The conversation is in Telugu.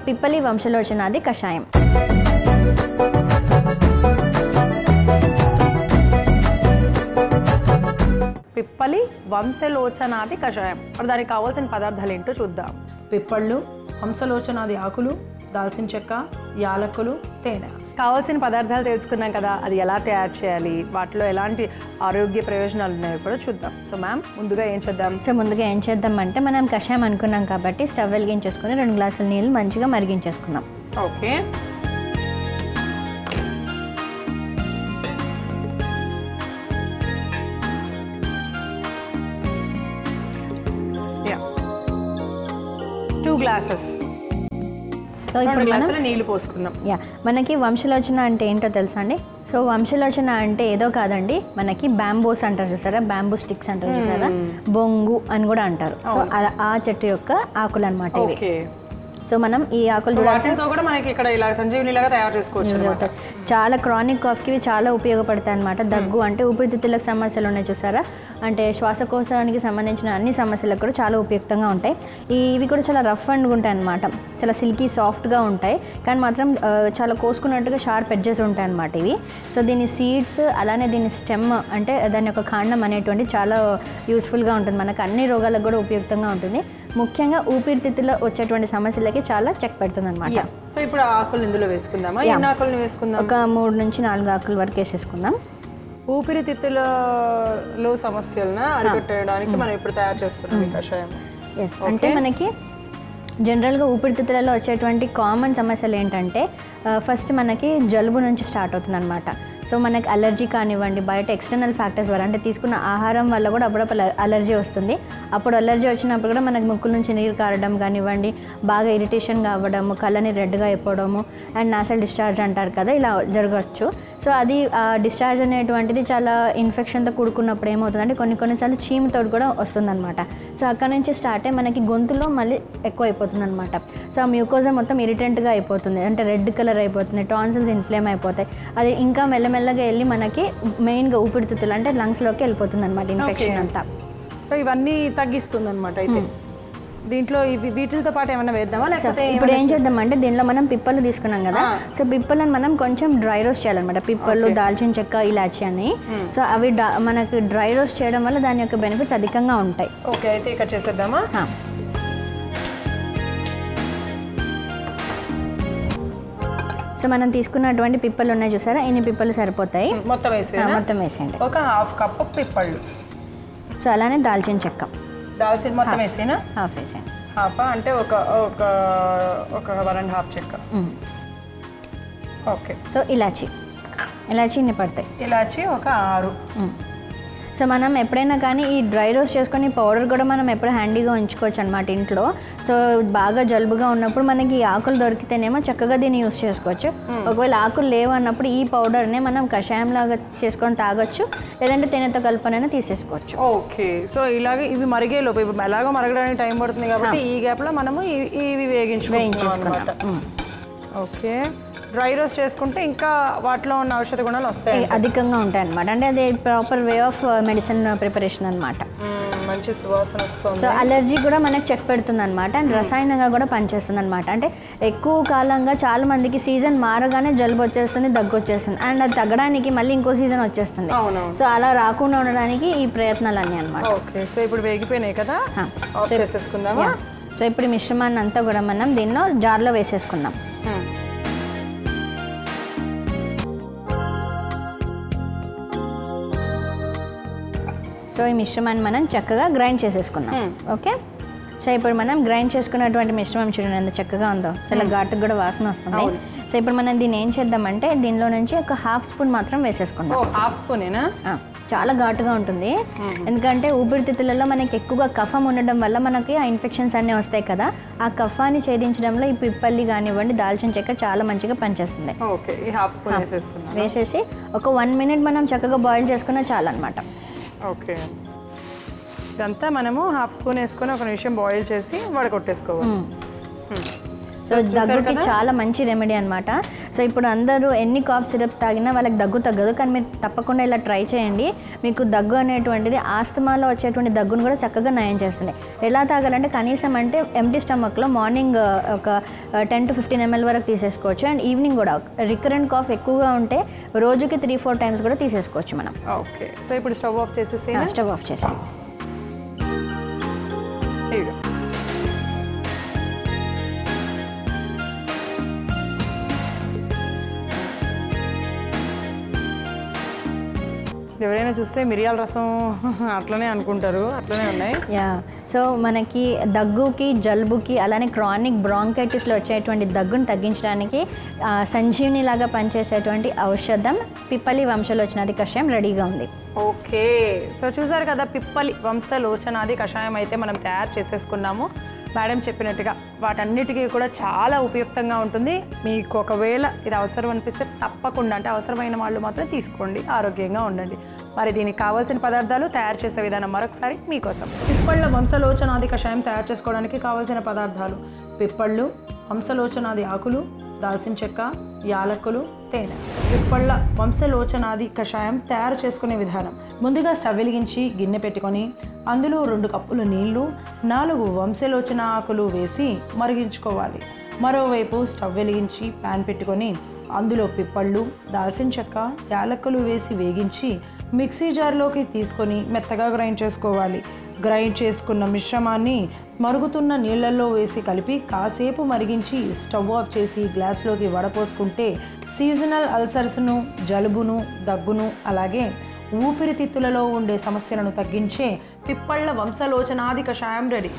పిప్పలి వంశలోచనాది కషాయం. పిప్పలి వంశలోచనాది కషాయం. మరి దానికి కావాల్సిన పదార్థాలు ఏంటో చూద్దాం. పిప్పళ్ళు, వంశలోచనాది ఆకులు, దాల్చిన చెక్క, యాలకులు, తేనె. కావాల్సిన పదార్థాలు తెలుసుకున్నాం కదా, అది ఎలా తయారు చేయాలి, వాటిలో ఎలాంటి ఆరోగ్య ప్రయోజనాలు ఉన్నాయో కూడా చూద్దాం. సో మ్యామ్, ముందుగా ఏం చేద్దాం? సో ముందుగా ఏం చేద్దామంటే మనం కషాయం అనుకున్నాం కాబట్టి స్టవ్ వెలిగించేసుకుని 2 గ్లాసుల నీళ్ళు మంచిగా మరిగించేసుకుందాం. ఓకే. గ్లాసెస్. సో ఇప్పుడు గ్లాసుల నీళ్లు పోసుకున్నాం. మనకి వంశలోచన అంటే ఏంటో తెలుసా అండి? సో వంశలోచన అంటే ఏదో కాదండి, మనకి బ్యాంబూస్ అంటారు చూసారా, బ్యాంబూ స్టిక్స్ అంటారు చూసారా, బొంగు అని కూడా అంటారు. సో ఆ చెట్టు యొక్క ఆకులు అనమాట ఇవి. సో మనం ఈ ఆకులు కూడా మనకి ఇక్కడ ఇలా సంజీవనిలాగా తయారు చేసుకోవచ్చు. చాలా క్రానిక్ కాఫ్కి చాలా ఉపయోగపడతాయి అనమాట. దగ్గు అంటే ఊపిరితిత్తులకు సమస్యలు ఉన్నాయి చూసారా, అంటే శ్వాసకోశానికి సంబంధించిన అన్ని సమస్యలకు కూడా చాలా ఉపయుక్తంగా ఉంటాయి. ఇవి కూడా చాలా రఫ్ అండ్గా ఉంటాయి అనమాట, చాలా సిల్కీ సాఫ్ట్గా ఉంటాయి, కానీ మాత్రం చాలా కోసుకున్నట్టుగా షార్ప్ ఎడ్జెస్ ఉంటాయి అనమాట ఇవి. సో దీని సీడ్స్ అలానే దీని స్టెమ్ అంటే దాని యొక్క కాండం అనేటువంటి చాలా యూస్ఫుల్గా ఉంటుంది, మనకు అన్ని రోగాలకు కూడా ఉపయుక్తంగా ఉంటుంది. ముఖ్యంగా ఊపిరితిత్తులో వచ్చేటువంటి సమస్యలకి చాలా చెక్ పెడుతుంది అనమాట. సో ఇప్పుడు ఆకులు ఇందులో వేసుకుందామా? ఎన్ని ఆకులను వేసుకుందాం? ఒక 3 నుంచి 4 ఆకుల వరకు వేసేసుకుందాం. ఊపిరితిత్తులలో సమస్యలను అరికట్టడానికి మనం ఇప్పుడు తయారు చేస్తున్నాం కషాయం. ఎస్, అంటే మనకి జనరల్గా ఊపిరితిత్తులలో వచ్చేటువంటి కామన్ సమస్యలు ఏంటంటే ఫస్ట్ మనకి జలుబు నుంచి స్టార్ట్ అవుతుంది అనమాట. సో మనకి అలర్జీ కానివ్వండి, బయట ఎక్స్టర్నల్ ఫ్యాక్టర్స్ వల్ల అంటే తీసుకున్న ఆహారం వల్ల కూడా అప్పుడప్పుడు అలర్జీ వస్తుంది. అప్పుడు అలర్జీ వచ్చినప్పుడు కూడా మనకి ముక్కుల నుంచి నీరు కారడం కానివ్వండి, బాగా ఇరిటేషన్గా అవ్వడము, కళ్ళని రెడ్గా అయిపోవడము అండ్ నాసల్ డిశ్చార్జ్ అంటారు కదా, ఇలా జరగవచ్చు. సో అది డిశ్చార్జ్ అనేటువంటిది చాలా ఇన్ఫెక్షన్తో కూడుకున్నప్పుడు ఏమవుతుందంటే కొన్నిసార్లు చీమతో కూడా వస్తుందన్నమాట. సో అక్కడ నుంచి స్టార్ట్ అయ్యి మనకి గొంతులో మళ్ళీ ఎక్కువ అయిపోతుంది అనమాట. సో ఆ మ్యూకోజా మొత్తం ఇరిటెంట్గా అయిపోతుంది, అంటే రెడ్ కలర్ అయిపోతుంది, టాన్సిల్స్ ఇన్ఫ్లేమ్ అయిపోతాయి. అది ఇంకా మెల్లమెల్లగా వెళ్ళి మనకి మెయిన్గా ఊపిరితిత్తులు అంటే లంగ్స్లోకి వెళ్ళిపోతుంది అనమాట ఇన్ఫెక్షన్ అంతా. సో ఇవన్నీ తగ్గిస్తుంది అనమాట. అయితే దీంట్లో వీటితో పాటు ఏమైనా వేద్దామా, లేకపోతే ఇప్పుడు ఏం చేద్దామంటే దీనిలో మనం పిప్పలు తీసుకున్నాం కదా, సో పిప్పలను మనం కొంచెం డ్రై రోస్ట్ చేయాలన్నమాట. పిప్పలు, దాల్చిన చెక్క, ఇలాచి అని. సో అవి మనకు డ్రై రోస్ట్ చేయడం వల్ల దాని యొక్క బెనిఫిట్స్ అధికంగా ఉంటాయి. ఓకే, అయితే ఇక్కడ చేసేద్దామా? సో మనం తీసుకున్నటువంటి పిప్పలు ఉన్నాయి చూసారా, ఇన్ని పిప్పలు సరిపోతాయి. మొత్తం వేసేయండి. ఒక 1/2 కప్పు పిప్పళ్ళు. సో అలానే దాల్చిన చెక్క మొత్తం వేసేనా? హాఫ్ వేసేయండి. హాఫ్ అంటే ఒక 1.5 చెక్క. ఓకే. సో ఇలాచి ఇన్ని పడతాయి. ఇలాచి ఒక 6. సో మనం ఎప్పుడైనా కానీ ఈ డ్రై రోస్ట్ చేసుకొని పౌడర్ కూడా మనం ఎప్పుడు హ్యాండీగా ఉంచుకోవచ్చు అనమాట ఇంట్లో. సో బాగా జలుబుగా ఉన్నప్పుడు మనకి ఈ ఆకులు దొరికితేనేమో చక్కగా దీన్ని యూస్ చేసుకోవచ్చు. ఒకవేళ ఆకులు లేవు అన్నప్పుడు ఈ పౌడర్నే మనం కషాయం లాగా చేసుకొని తాగొచ్చు, లేదంటే తేనెతో కలుపునైనా తీసేసుకోవచ్చు. ఓకే. సో ఇలాగే ఇవి మరిగే లోపు, ఇప్పుడు ఎలాగో మరగడానికి టైం పడుతుంది కాబట్టి ఈ గ్యాప్లో మనము ఇవి వేయించుకోవాలి. ఓకే. డ్రై రోస్ట్ చేసుకుంటే ఇంకా వాటిలో ఉన్న ఔషధ గుణాలు వస్తాయి, అధికంగా ఉంటాయి అనమాట. అంటే అది proper way of medicine preparation అనమాట. మంచి సువాసన వస్తుంది. సో అలర్జీ కూడా మనకు చెక్ పెడుతుంది అనమాట, అండ్ రసాయనంగా కూడా పనిచేస్తుంది అనమాట. అంటే ఎక్కువ కాలంగా చాలా మందికి సీజన్ మారగానే జలుబు వచ్చేస్తుంది, దగ్గు వచ్చేస్తుంది, అండ్ అది తగ్గడానికి మళ్ళీ ఇంకో సీజన్ వచ్చేస్తుంది. సో అలా రాకుండా ఉండడానికి ఈ ప్రయత్నాలన్నీ అనమాట. ఓకే. సో ఇప్పుడు వేగిపోయినాయి కదా, ఆఫ్ చేసేసుకుందామా? సో ఇప్పుడు ఈ మిశ్రమాన్ని అంతా కూడా మనం దీనిలో జార్లో వేసేసుకుందాం. సో ఈ మిశ్రమాన్ని మనం చక్కగా గ్రైండ్ చేసేసుకున్నాం. ఓకే. సో ఇప్పుడు మనం గ్రైండ్ చేసుకున్నటువంటి మిశ్రమం చూడండి ఎంత చక్కగా ఉందో, చాలా ఘాటుగా కూడా వాసన వస్తుంది. సో ఇప్పుడు మనం దీన్ని ఏం చేద్దామంటే దీనిలో నుంచి ఒక 1/2 స్పూన్ మాత్రం వేసేసుకుందాం. 1/2 స్పూనేనా? చాలా ఘాటుగా ఉంటుంది, ఎందుకంటే ఊపిరితిత్తులలో మనకి ఎక్కువగా కఫం ఉండడం వల్ల మనకి ఆ ఇన్ఫెక్షన్స్ అన్నీ వస్తాయి కదా, ఆ కఫాన్ని ఛేదించడంలో ఈ పిప్పల్లి కానివ్వండి, దాల్చిన చెక్క చాలా మంచిగా పనిచేస్తుంది. ఓకే. ఈ 1/2 స్పూన్ వేసేసి ఒక 1 మినిట్ మనం చక్కగా బాయిల్ చేసుకున్నా చాలు అనమాట. ఓకే. ఇదంతా మనము 1/2 స్పూన్ వేసుకొని 1 నిమిషం బాయిల్ చేసి వడకొట్టేసుకోవాలి. సో దగ్గుకి చాలా మంచి రెమెడీ అనమాట. సో ఇప్పుడు అందరూ ఎన్ని కాఫ్ సిరప్స్ తాగినా వాళ్ళకి దగ్గు తగ్గదు, కానీ మీరు తప్పకుండా ఇలా ట్రై చేయండి. మీకు దగ్గు అనేటువంటిది ఆస్తమాలో వచ్చేటువంటి దగ్గును కూడా చక్కగా నయం చేస్తుంది. ఎలా తాగాలంటే కనీసం అంటే ఎంటీ స్టమక్లో మార్నింగ్ ఒక 10 to 15 ml వరకు తీసేసుకోవచ్చు. అండ్ ఈవినింగ్ కూడా రికరెంట్ కాఫ్ ఎక్కువగా ఉంటే రోజుకి 3-4 times కూడా తీసేసుకోవచ్చు మనం. ఓకే, సో ఇప్పుడు స్టవ్ ఆఫ్ చేసేసి స్టవ్ ఆఫ్ చేసి ఎవరైనా చూస్తే మిరియాల రసం అట్లనే అనుకుంటారు, అట్లనే ఉన్నాయి. యా, సో మనకి దగ్గుకి జలుబుకి అలానే క్రానిక్ బ్రాంకైటిస్లో వచ్చేటువంటి దగ్గును తగ్గించడానికి సంజీవని లాగా పనిచేసేటువంటి ఔషధం పిప్పలి వంశలోచనాది కషాయం రెడీగా ఉంది. ఓకే, సో చూసారు కదా, పిప్పలి వంశలోచనాది కషాయం అయితే మనం తయారు చేసేసుకున్నాము. మేడం చెప్పినట్టుగా వాటన్నిటికీ కూడా చాలా ఉపయుక్తంగా ఉంటుంది. మీకు ఒకవేళ ఇది అవసరం అనిపిస్తే తప్పకుండా, అంటే అవసరమైన వాళ్ళు మాత్రం తీసుకోండి, ఆరోగ్యంగా ఉండండి. మరి దీనికి కావాల్సిన పదార్థాలు, తయారు చేసే విధానం మరొకసారి మీకోసం. పిప్పళ్ళ వంశలోచనాది కషాయం తయారు చేసుకోవడానికి కావాల్సిన పదార్థాలు: పిప్పళ్ళు, వంశలోచనాది ఆకులు, దాల్చిన చెక్క, యాలక్కులు, తేనె. పిప్పళ్ళ వంశలోచనాది కషాయం తయారు చేసుకునే విధానం: ముందుగా స్టవ్ వెలిగించి గిన్నె పెట్టుకొని అందులో 2 కప్పులు నీళ్లు, 4 వంశలోచన ఆకులు వేసి మరిగించుకోవాలి. మరోవైపు స్టవ్ వెలిగించి ప్యాన్ పెట్టుకొని అందులో పిప్పళ్ళు, దాల్చిన చెక్క, యాలక్కులు వేసి వేగించి మిక్సీ జార్లోకి తీసుకొని మెత్తగా గ్రైండ్ చేసుకోవాలి. గ్రైండ్ చేసుకున్న మిశ్రమాన్ని మరుగుతున్న నీళ్లలో వేసి కలిపి కాసేపు మరిగించి స్టవ్ ఆఫ్ చేసి గ్లాస్లోకి వడపోసుకుంటే సీజనల్ అల్సర్స్ను, జలుబును, దగ్గును అలాగే ఊపిరితిత్తులలో ఉండే సమస్యలను తగ్గించే పిప్పళ్ళ వంశలోచనాది కషాయం రెడీ.